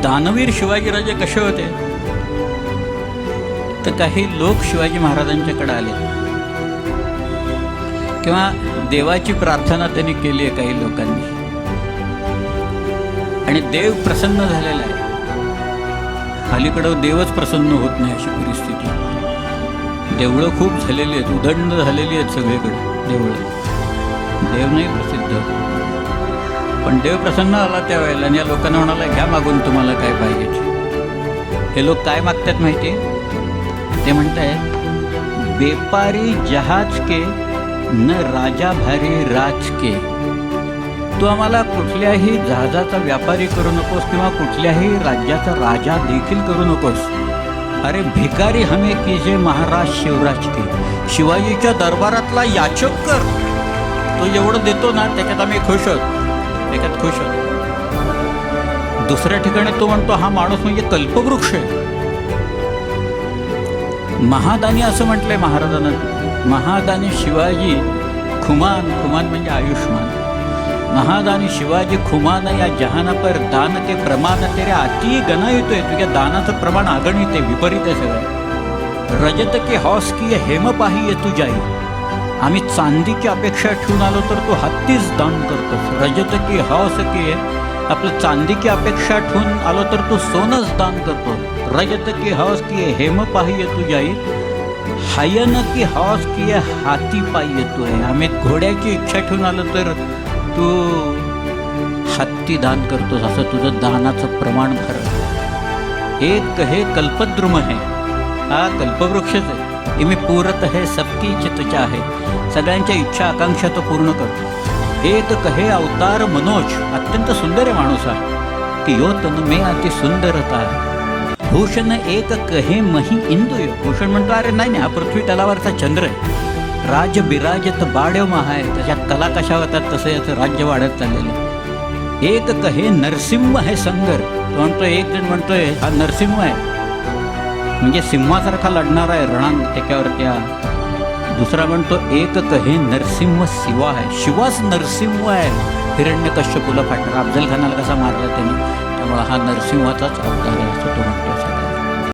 दानवीर शिवाजीराजे कसे होते तर काही लोक शिवाजी महाराजांच्याकडे आले किंवा देवाची प्रार्थना त्यांनी केली आहे काही लोकांनी आणि देव प्रसन्न झालेला आहे. अलीकडं देवच प्रसन्न होत नाही अशी परिस्थिती. देवळं खूप झालेली आहेत, उदंड झालेली आहेत सगळीकडे देवळं. देव नाही प्रसिद्ध, पण देव प्रसन्न आला त्यावेळेला आणि या लोकांना म्हणाला घ्या मागून तुम्हाला काय पाहिजे. हे लोक काय मागतात माहिती आहे? ते म्हणतायत बेपारी जहाज के न राजा भारी राज के. तू आम्हाला कुठल्याही जहाजाचा व्यापारी करू नकोस किंवा कुठल्याही राज्याचा राजा देखील करू नकोस. अरे भिकारी हमें कीजे महाराज शिवराज के. शिवाजीच्या दरबारातला याचक कर. तो एवढं देतो ना त्याच्यात आम्ही खुश आहोत, त्याच्यात खुश आहोत. दुसऱ्या ठिकाणी तो म्हणतो हा माणूस म्हणजे कल्पवृक्ष आहे. महादानी असं म्हटलंय महाराजांना. महादानी शिवाजी खुमान, खुमान म्हणजे आयुष्मान. महादानी शिवाजी खुमान या जहाना पर दान के प्रमाण तेरे अति गणायित आहे. तुझ्या दानाचं प्रमाण आगणित आहे, विपरीत आहे सगळं. रजत के हौस की हेम पाही तू जाई. आम्ही चांदीची अपेक्षा ठेवून आलो तर तू हत्तीच दान करतोस. रजत की हौस की आपलं चांदीची अपेक्षा ठेवून आलो तर तू सोनच दान करतो. रजत की हौस की हेम पाही तू जाई. हायन की हौस की हाती पायी तू आहे. आम्ही घोड्याची इच्छा ठेवून आलो तर तू हत्ती दान करतोस. असं तुझं दानाचं प्रमाण खरं. एक हे कल्पद्रुम आहे, हा कल्पवृक्षच आहे. इमे पूरत है सबकी चित आहे. सगळ्यांच्या इच्छा आकांक्षा तो पूर्ण करतो. एक कहे अवतार मनोज, अत्यंत सुंदर आहे माणूस हा. की यो तन मे अति सुंदरता. भूषण एक कहे मही इंदुय. भूषण म्हणतो अरे नाही नाही, हा पृथ्वी तलावरचा चंद्र आहे. राज बिराजत बाड्य महा आहे. त्याच्यात कला कशा होतात तसं याचं राज्य वाढत चाललेलं आहे. एक कहे नरसिंह आहे संगर. तो म्हणतोय, एक जण म्हणतोय हा नरसिंह आहे म्हणजे सिंहासारखा लढणार आहे रणांग त्याच्यावर त्या. दुसरा म्हणतो एक कहे नरसिंह शिवा आहे. शिवाच नरसिंह आहे. हिरण्यकश्यपूला फाटणार, अफजल खानाला कसा मारला त्यांनी, त्यामुळे हा नरसिंहाचाच अवतार आहे असं तो म्हणतो.